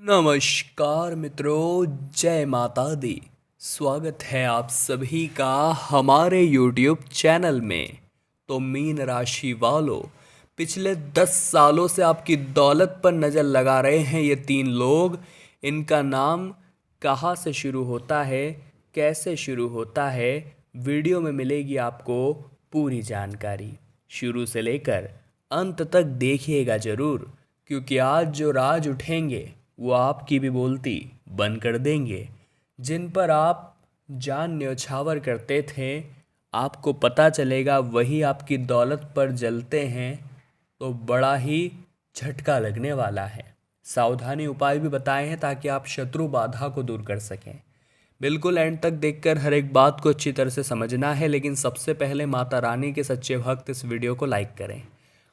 नमस्कार मित्रों, जय माता दी। स्वागत है आप सभी का हमारे YouTube चैनल में। तो मीन राशि वालों, पिछले 10 सालों से आपकी दौलत पर नज़र लगा रहे हैं ये 3 लोग। इनका नाम कहाँ से शुरू होता है, कैसे शुरू होता है, वीडियो में मिलेगी आपको पूरी जानकारी। शुरू से लेकर अंत तक देखिएगा ज़रूर, क्योंकि आज जो राज उठेंगे वो आपकी भी बोलती बंद कर देंगे। जिन पर आप जान न्यौछावर करते थे, आपको पता चलेगा वही आपकी दौलत पर जलते हैं, तो बड़ा ही झटका लगने वाला है। सावधानी उपाय भी बताए हैं ताकि आप शत्रु बाधा को दूर कर सकें। बिल्कुल एंड तक देखकर हर एक बात को अच्छी तरह से समझना है, लेकिन सबसे पहले माता रानी के सच्चे भक्त इस वीडियो को लाइक करें।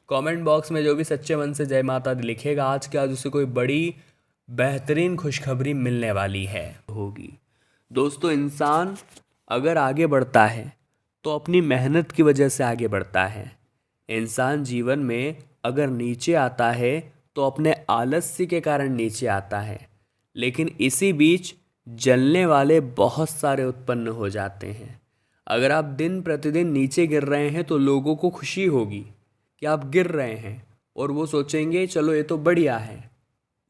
कमेंट बॉक्स में जो भी सच्चे मन से जय माता दी लिखेगा, आज के आज उसे कोई बड़ी बेहतरीन खुशखबरी मिलने वाली है होगी। दोस्तों, इंसान अगर आगे बढ़ता है तो अपनी मेहनत की वजह से आगे बढ़ता है। इंसान जीवन में अगर नीचे आता है तो अपने आलस्य के कारण नीचे आता है, लेकिन इसी बीच जलने वाले बहुत सारे उत्पन्न हो जाते हैं। अगर आप दिन प्रतिदिन नीचे गिर रहे हैं तो लोगों को खुशी होगी कि आप गिर रहे हैं, और वो सोचेंगे चलो ये तो बढ़िया है।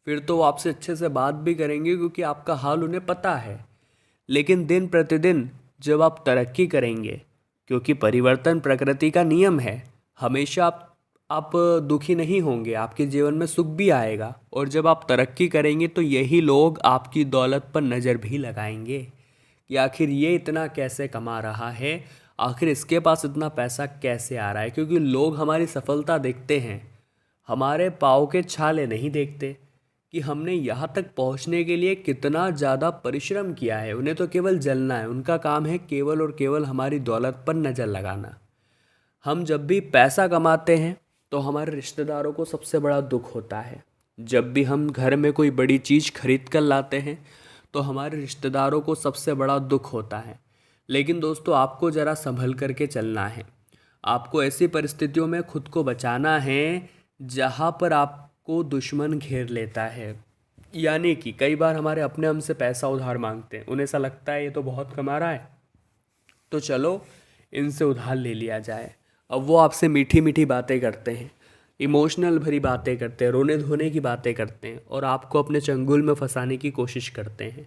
फिर तो वो आपसे अच्छे से बात भी करेंगे क्योंकि आपका हाल उन्हें पता है। लेकिन दिन प्रतिदिन जब आप तरक्की करेंगे, क्योंकि परिवर्तन प्रकृति का नियम है, हमेशा आप दुखी नहीं होंगे, आपके जीवन में सुख भी आएगा। और जब आप तरक्की करेंगे तो यही लोग आपकी दौलत पर नज़र भी लगाएंगे कि आखिर ये इतना कैसे कमा रहा है, आखिर इसके पास इतना पैसा कैसे आ रहा है। क्योंकि लोग हमारी सफलता देखते हैं, हमारे पाँव के छाले नहीं देखते कि हमने यहाँ तक पहुँचने के लिए कितना ज़्यादा परिश्रम किया है। उन्हें तो केवल जलना है, उनका काम है केवल और केवल हमारी दौलत पर नज़र लगाना। हम जब भी पैसा कमाते हैं तो हमारे रिश्तेदारों को सबसे बड़ा दुख होता है। जब भी हम घर में कोई बड़ी चीज़ खरीद कर लाते हैं तो हमारे रिश्तेदारों को सबसे बड़ा दुख होता है। लेकिन दोस्तों, आपको ज़रा संभल करके चलना है। आपको ऐसी परिस्थितियों में खुद को बचाना है जहाँ पर आपको दुश्मन घेर लेता है। यानी कि कई बार हमारे अपने हमसे पैसा उधार मांगते हैं, उन्हें ऐसा लगता है ये तो बहुत कमा रहा है, तो चलो इनसे उधार ले लिया जाए। अब वो आपसे मीठी मीठी बातें करते हैं, इमोशनल भरी बातें करते हैं, रोने धोने की बातें करते हैं, और आपको अपने चंगुल में फंसाने की कोशिश करते हैं।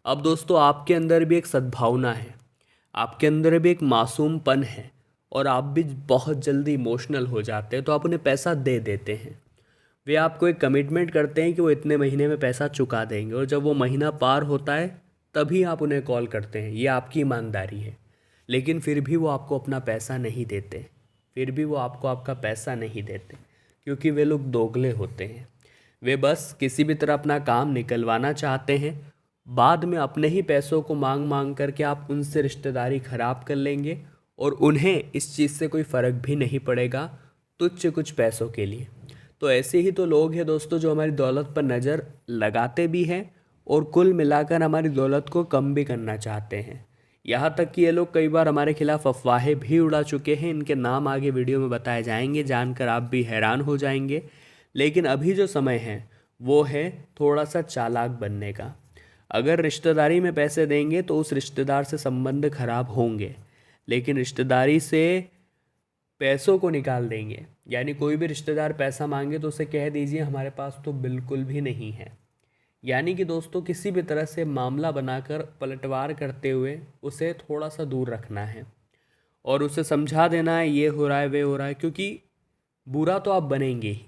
अब दोस्तों, आपके अंदर भी एक सद्भावना है, आपके अंदर भी एक मासूमपन है, और आप भी बहुत जल्दी इमोशनल हो जाते हैं, तो आप उन्हें पैसा दे देते हैं। वे आपको एक कमिटमेंट करते हैं कि वो इतने महीने में पैसा चुका देंगे, और जब वो महीना पार होता है तभी आप उन्हें कॉल करते हैं। ये आपकी ईमानदारी है। लेकिन फिर भी वो आपको अपना पैसा नहीं देते, फिर भी वो आपको आपका पैसा नहीं देते, क्योंकि वे लोग दोगले होते हैं। वे बस किसी भी तरह अपना काम निकलवाना चाहते हैं। बाद में अपने ही पैसों को मांग मांग करके आप उनसे रिश्तेदारी खराब कर लेंगे, और उन्हें इस चीज़ से कोई फ़र्क भी नहीं पड़ेगा, तुच्छ कुछ पैसों के लिए। तो ऐसे ही तो लोग हैं दोस्तों, जो हमारी दौलत पर नज़र लगाते भी हैं और कुल मिलाकर हमारी दौलत को कम भी करना चाहते हैं। यहाँ तक कि ये लोग कई बार हमारे खिलाफ अफवाहें भी उड़ा चुके हैं। इनके नाम आगे वीडियो में बताए जाएंगे, जानकर आप भी हैरान हो जाएंगे। लेकिन अभी जो समय है वो है थोड़ा सा चालाक बनने का। अगर रिश्तेदारी में पैसे देंगे तो उस रिश्तेदार से संबंध खराब होंगे, लेकिन रिश्तेदारी से पैसों को निकाल देंगे। यानी कोई भी रिश्तेदार पैसा मांगे तो उसे कह दीजिए हमारे पास तो बिल्कुल भी नहीं है। यानी कि दोस्तों, किसी भी तरह से मामला बनाकर पलटवार करते हुए उसे थोड़ा सा दूर रखना है, और उसे समझा देना है ये हो रहा है वे हो रहा है। क्योंकि बुरा तो आप बनेंगे ही,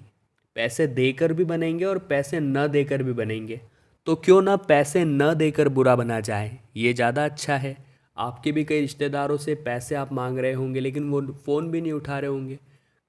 पैसे देकर भी बनेंगे और पैसे न देकर भी बनेंगे। तो क्यों ना पैसे न देकर बुरा बना जाए, ये ज़्यादा अच्छा है। आपके भी कई रिश्तेदारों से पैसे आप मांग रहे होंगे, लेकिन वो फ़ोन भी नहीं उठा रहे होंगे।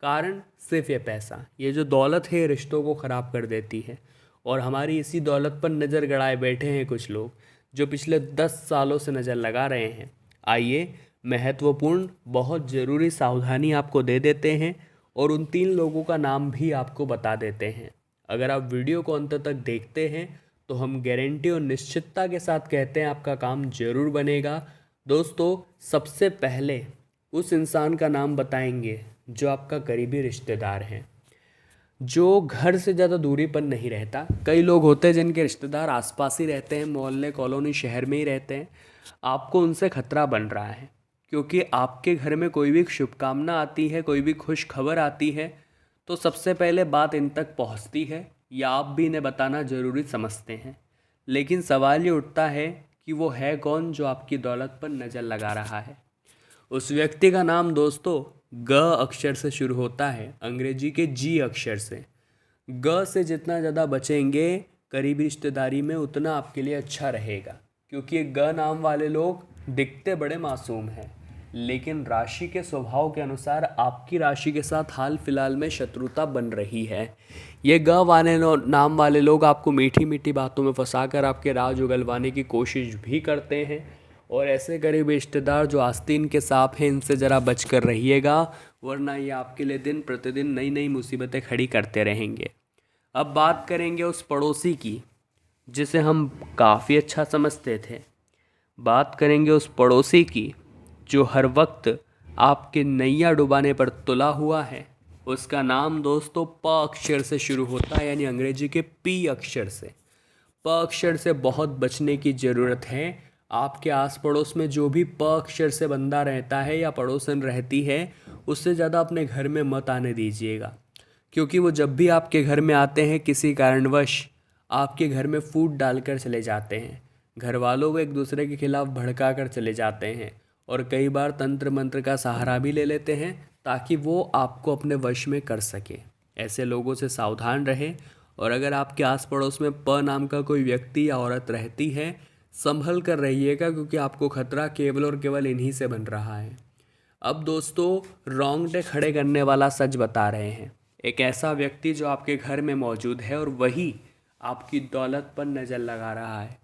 कारण सिर्फ ये पैसा, ये जो दौलत है रिश्तों को ख़राब कर देती है। और हमारी इसी दौलत पर नज़र गड़ाए बैठे हैं कुछ लोग, जो पिछले 10 सालों से नज़र लगा रहे हैं। आइए महत्वपूर्ण बहुत ज़रूरी सावधानी आपको दे देते हैं, और उन 3 लोगों का नाम भी आपको बता देते हैं। अगर आप वीडियो को अंत तक देखते हैं तो हम गारंटी और निश्चितता के साथ कहते हैं आपका काम जरूर बनेगा। दोस्तों, सबसे पहले उस इंसान का नाम बताएंगे जो आपका करीबी रिश्तेदार है। जो घर से ज़्यादा दूरी पर नहीं रहता। कई लोग होते हैं जिनके रिश्तेदार आसपास ही रहते हैं, मोहल्ले कॉलोनी शहर में ही रहते हैं। आपको उनसे खतरा बन रहा है, क्योंकि आपके घर में कोई भी शुभकामना आती है, कोई भी खुश खबर आती है, तो सबसे पहले बात इन तक पहुंचती है या आप भी इन्हें बताना ज़रूरी समझते हैं। लेकिन सवाल ये उठता है कि वो है कौन जो आपकी दौलत पर नज़र लगा रहा है। उस व्यक्ति का नाम दोस्तों ग अक्षर से शुरू होता है, अंग्रेजी के जी अक्षर से। ग से जितना ज़्यादा बचेंगे करीबी रिश्तेदारी में, उतना आपके लिए अच्छा रहेगा, क्योंकि ये ग नाम वाले लोग दिखते बड़े मासूम हैं, लेकिन राशि के स्वभाव के अनुसार आपकी राशि के साथ हाल फिलहाल में शत्रुता बन रही है। ये ग वाले नाम वाले लोग आपको मीठी मीठी बातों में फंसाकर आपके राज उगलवाने की कोशिश भी करते हैं, और ऐसे करीबी रिश्तेदार जो आस्तीन के सांप हैं, इनसे ज़रा बच कर रहिएगा, वरना ये आपके लिए दिन प्रतिदिन नई नई मुसीबतें खड़ी करते रहेंगे। अब बात करेंगे उस पड़ोसी की जिसे हम काफ़ी अच्छा समझते थे। बात करेंगे उस पड़ोसी की जो हर वक्त आपके नैया डुबाने पर तुला हुआ है। उसका नाम दोस्तों प अक्षर से शुरू होता है, यानी अंग्रेजी के पी अक्षर से। प अक्षर से बहुत बचने की ज़रूरत है। आपके आस पड़ोस में जो भी प अक्षर से बंदा रहता है या पड़ोसन रहती है, उससे ज़्यादा अपने घर में मत आने दीजिएगा, क्योंकि वो जब भी आपके घर में आते हैं किसी कारणवश आपके घर में फूट डालकर चले जाते हैं, घर वालों को एक दूसरे के खिलाफ भड़का कर चले जाते हैं, और कई बार तंत्र मंत्र का सहारा भी ले लेते हैं ताकि वो आपको अपने वश में कर सके। ऐसे लोगों से सावधान रहें, और अगर आपके आस पड़ोस में प नाम का कोई व्यक्ति या औरत रहती है, संभल कर रहिएगा, क्योंकि आपको खतरा केवल और केवल इन्हीं से बन रहा है। अब दोस्तों रोंगटे खड़े करने वाला सच बता रहे हैं। एक ऐसा व्यक्ति जो आपके घर में मौजूद है और वही आपकी दौलत पर नज़र लगा रहा है।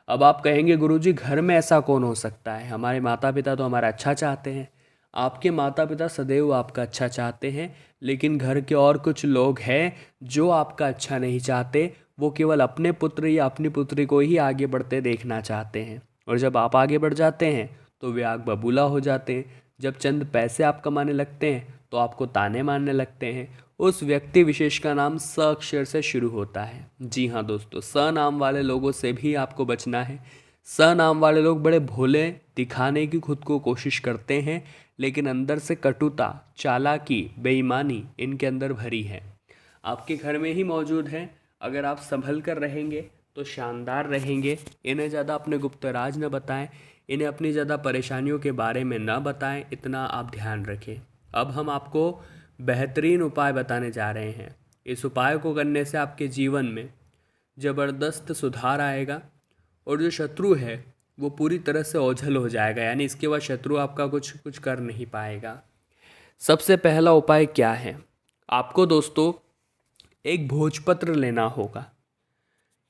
अब आप कहेंगे गुरुजी घर में ऐसा कौन हो सकता है, हमारे माता पिता तो हमारा अच्छा चाहते हैं। आपके माता पिता सदैव आपका अच्छा चाहते हैं, लेकिन घर के और कुछ लोग हैं जो आपका अच्छा नहीं चाहते। वो केवल अपने पुत्र या अपनी पुत्री को ही आगे बढ़ते देखना चाहते हैं, और जब आप आगे बढ़ जाते हैं तो वे आग बबूला हो जाते हैं। जब चंद पैसे आप कमाने लगते हैं तो आपको ताने मारने लगते हैं। उस व्यक्ति विशेष का नाम स अक्षर से शुरू होता है। जी हाँ दोस्तों, स नाम वाले लोगों से भी आपको बचना है। स नाम वाले लोग बड़े भोले दिखाने की खुद को कोशिश करते हैं, लेकिन अंदर से कटुता, चालाकी, बेईमानी इनके अंदर भरी है। आपके घर में ही मौजूद है। अगर आप संभल कर रहेंगे तो शानदार रहेंगे। इन्हें ज़्यादा अपने गुप्त राज न बताएं, इन्हें अपनी ज़्यादा परेशानियों के बारे में न बताएं, इतना आप ध्यान रखें। अब हम आपको बेहतरीन उपाय बताने जा रहे हैं। इस उपाय को करने से आपके जीवन में ज़बरदस्त सुधार आएगा, और जो शत्रु है वो पूरी तरह से ओझल हो जाएगा, यानी इसके बाद शत्रु आपका कुछ कर नहीं पाएगा। सबसे पहला उपाय क्या है? आपको दोस्तों एक भोजपत्र लेना होगा।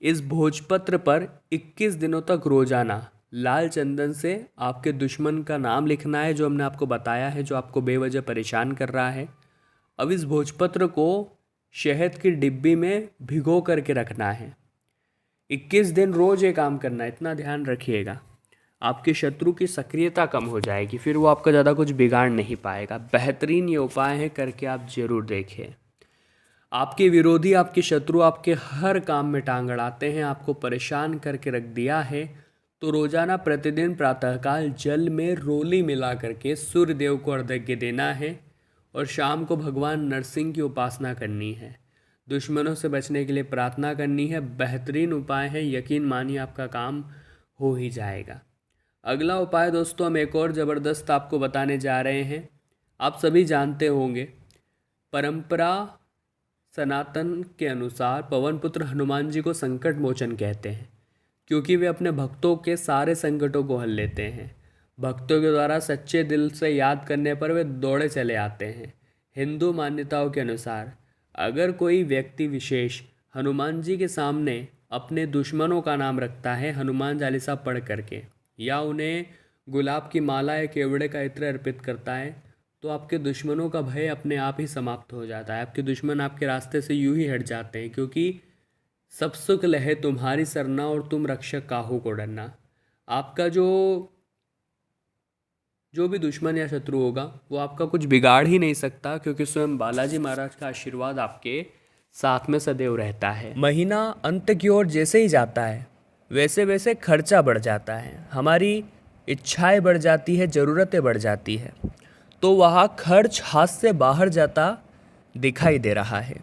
इस भोजपत्र पर 21 दिनों तक रोजाना लाल चंदन से आपके दुश्मन का नाम लिखना है, जो हमने आपको बताया है, जो आपको बेवजह परेशान कर रहा है। अब इस भोजपत्र को शहद की डिब्बी में भिगो करके रखना है। 21 दिन रोज ये काम करना है, इतना ध्यान रखिएगा। आपके शत्रु की सक्रियता कम हो जाएगी, फिर वो आपका ज़्यादा कुछ बिगाड़ नहीं पाएगा। बेहतरीन ये उपाय है, करके आप जरूर देखें। आपके विरोधी, आपके शत्रु आपके हर काम में टांग अड़ाते हैं, आपको परेशान करके रख दिया है, तो रोजाना प्रतिदिन प्रातःकाल जल में रोली मिला करके सूर्य देव को अर्घ्य देना है, और शाम को भगवान नरसिंह की उपासना करनी है। दुश्मनों से बचने के लिए प्रार्थना करनी है। बेहतरीन उपाय है, यकीन मानिए आपका काम हो ही जाएगा। अगला उपाय दोस्तों हम एक और ज़बरदस्त आपको बताने जा रहे हैं। आप सभी जानते होंगे, परंपरा सनातन के अनुसार पवन पुत्र हनुमान जी को संकट मोचन कहते हैं, क्योंकि वे अपने भक्तों के सारे संकटों को हल लेते हैं। भक्तों के द्वारा सच्चे दिल से याद करने पर वे दौड़े चले आते हैं। हिंदू मान्यताओं के अनुसार अगर कोई व्यक्ति विशेष हनुमान जी के सामने अपने दुश्मनों का नाम रखता है हनुमान चालीसा पढ़ करके, या उन्हें गुलाब की माला या केवड़े का इत्र अर्पित करता है, तो आपके दुश्मनों का भय अपने आप ही समाप्त हो जाता है। आपके दुश्मन आपके रास्ते से यूं ही हट जाते हैं, क्योंकि सब सुख लहे तुम्हारी सरना और तुम रक्षक काहू को डरना। आपका जो भी दुश्मन या शत्रु होगा वो आपका कुछ बिगाड़ ही नहीं सकता, क्योंकि स्वयं बालाजी महाराज का आशीर्वाद आपके साथ में सदैव रहता है। महीना अंत की ओर जैसे ही जाता है वैसे वैसे खर्चा बढ़ जाता है, हमारी इच्छाएं बढ़ जाती है, ज़रूरतें बढ़ जाती है, तो वहाँ खर्च हाथ से बाहर जाता दिखाई दे रहा है।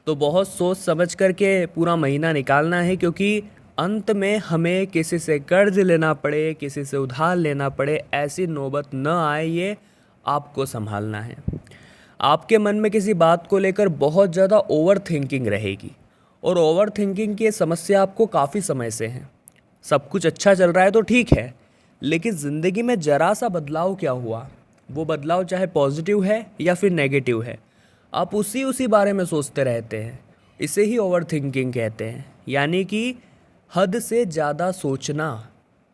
तो बहुत सोच समझ कर के पूरा महीना निकालना है, क्योंकि अंत में हमें किसी से कर्ज लेना पड़े, किसी से उधार लेना पड़े, ऐसी नौबत न आए, ये आपको संभालना है। आपके मन में किसी बात को लेकर बहुत ज़्यादा ओवर थिंकिंग रहेगी, और ओवर थिंकिंग की समस्या आपको काफ़ी समय से है। सब कुछ अच्छा चल रहा है तो ठीक है, लेकिन ज़िंदगी में ज़रा सा बदलाव क्या हुआ, वो बदलाव चाहे पॉजिटिव है या फिर नेगेटिव है, आप उसी बारे में सोचते रहते हैं। इसे ही ओवर थिंकिंग कहते हैं, यानी कि हद से ज़्यादा सोचना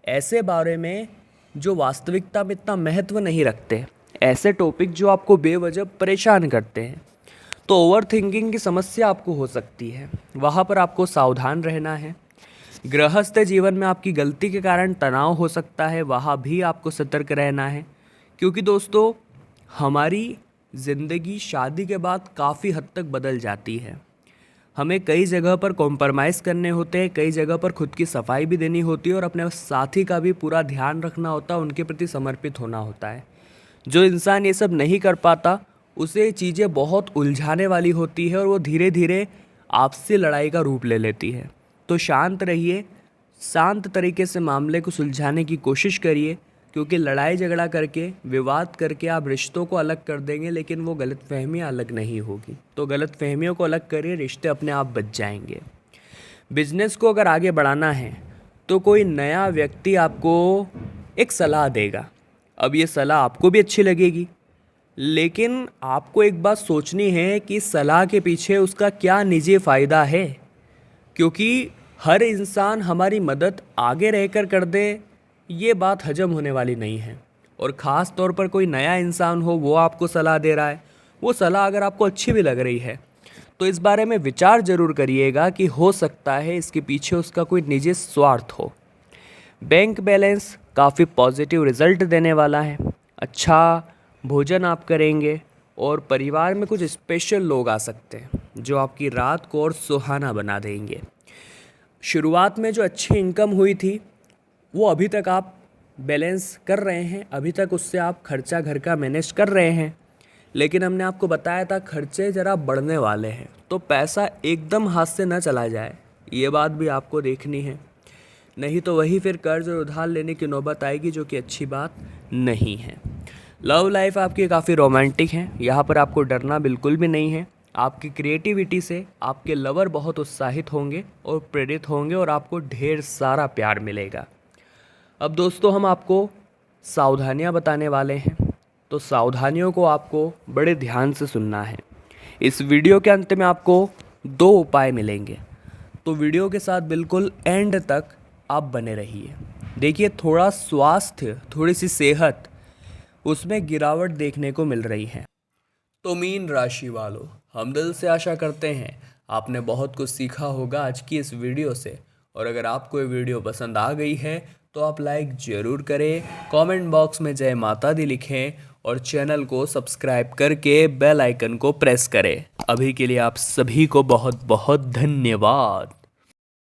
ऐसे बारे में जो वास्तविकता में इतना महत्व नहीं रखते, ऐसे टॉपिक जो आपको बेवजह परेशान करते हैं। तो ओवर थिंकिंग की समस्या आपको हो सकती है, वहाँ पर आपको सावधान रहना है। गृहस्थ जीवन में आपकी गलती के कारण तनाव हो सकता है, वहाँ भी आपको सतर्क रहना है, क्योंकि दोस्तों हमारी ज़िंदगी शादी के बाद काफ़ी हद तक बदल जाती है। हमें कई जगह पर कॉम्प्रोमाइज़ करने होते हैं, कई जगह पर खुद की सफाई भी देनी होती है, और अपने साथी का भी पूरा ध्यान रखना होता है, उनके प्रति समर्पित होना होता है। जो इंसान ये सब नहीं कर पाता उसे चीज़ें बहुत उलझाने वाली होती है, और वो धीरे धीरे आपसी लड़ाई का रूप ले लेती है। तो शांत रहिए, शांत तरीके से मामले को सुलझाने की कोशिश करिए, क्योंकि लड़ाई झगड़ा करके, विवाद करके आप रिश्तों को अलग कर देंगे, लेकिन वो गलतफहमियाँ अलग नहीं होगी। तो गलतफहमियों को अलग करिए, रिश्ते अपने आप बच जाएंगे। बिजनेस को अगर आगे बढ़ाना है तो कोई नया व्यक्ति आपको एक सलाह देगा। अब ये सलाह आपको भी अच्छी लगेगी, लेकिन आपको एक बात सोचनी है कि सलाह के पीछे उसका क्या निजी फ़ायदा है, क्योंकि हर इंसान हमारी मदद आगे रहकर कर दे, ये बात हजम होने वाली नहीं है। और ख़ास तौर पर कोई नया इंसान हो, वो आपको सलाह दे रहा है, वो सलाह अगर आपको अच्छी भी लग रही है तो इस बारे में विचार ज़रूर करिएगा कि हो सकता है इसके पीछे उसका कोई निजी स्वार्थ हो। बैंक बैलेंस काफ़ी पॉजिटिव रिज़ल्ट देने वाला है, अच्छा भोजन आप करेंगे, और परिवार में कुछ स्पेशल लोग आ सकते हैं जो आपकी रात को और सुहाना बना देंगे। शुरुआत में जो अच्छी इनकम हुई थी वो अभी तक आप बैलेंस कर रहे हैं, अभी तक उससे आप खर्चा घर का मैनेज कर रहे हैं, लेकिन हमने आपको बताया था खर्चे ज़रा बढ़ने वाले हैं, तो पैसा एकदम हाथ से न चला जाए, ये बात भी आपको देखनी है। नहीं तो वही फिर कर्ज और उधार लेने की नौबत आएगी, जो कि अच्छी बात नहीं है। लव लाइफ आपकी काफ़ी रोमांटिक है, यहाँ पर आपको डरना बिल्कुल भी नहीं है। आपकी क्रिएटिविटी से आपके लवर बहुत उत्साहित होंगे और प्रेरित होंगे, और आपको ढेर सारा प्यार मिलेगा। अब दोस्तों हम आपको सावधानियां बताने वाले हैं, तो सावधानियों को आपको बड़े ध्यान से सुनना है। इस वीडियो के अंत में आपको 2 उपाय मिलेंगे, तो वीडियो के साथ बिल्कुल एंड तक आप बने रहिए। देखिए, थोड़ा स्वास्थ्य, थोड़ी सी सेहत, उसमें गिरावट देखने को मिल रही है। तो मीन राशि वालों, हम दिल से आशा करते हैं आपने बहुत कुछ सीखा होगा आज की इस वीडियो से, और अगर आपको ये वीडियो पसंद आ गई है तो आप लाइक ज़रूर करें, कमेंट बॉक्स में जय माता दी लिखें, और चैनल को सब्सक्राइब करके बेल आइकन को प्रेस करें। अभी के लिए आप सभी को बहुत बहुत धन्यवाद।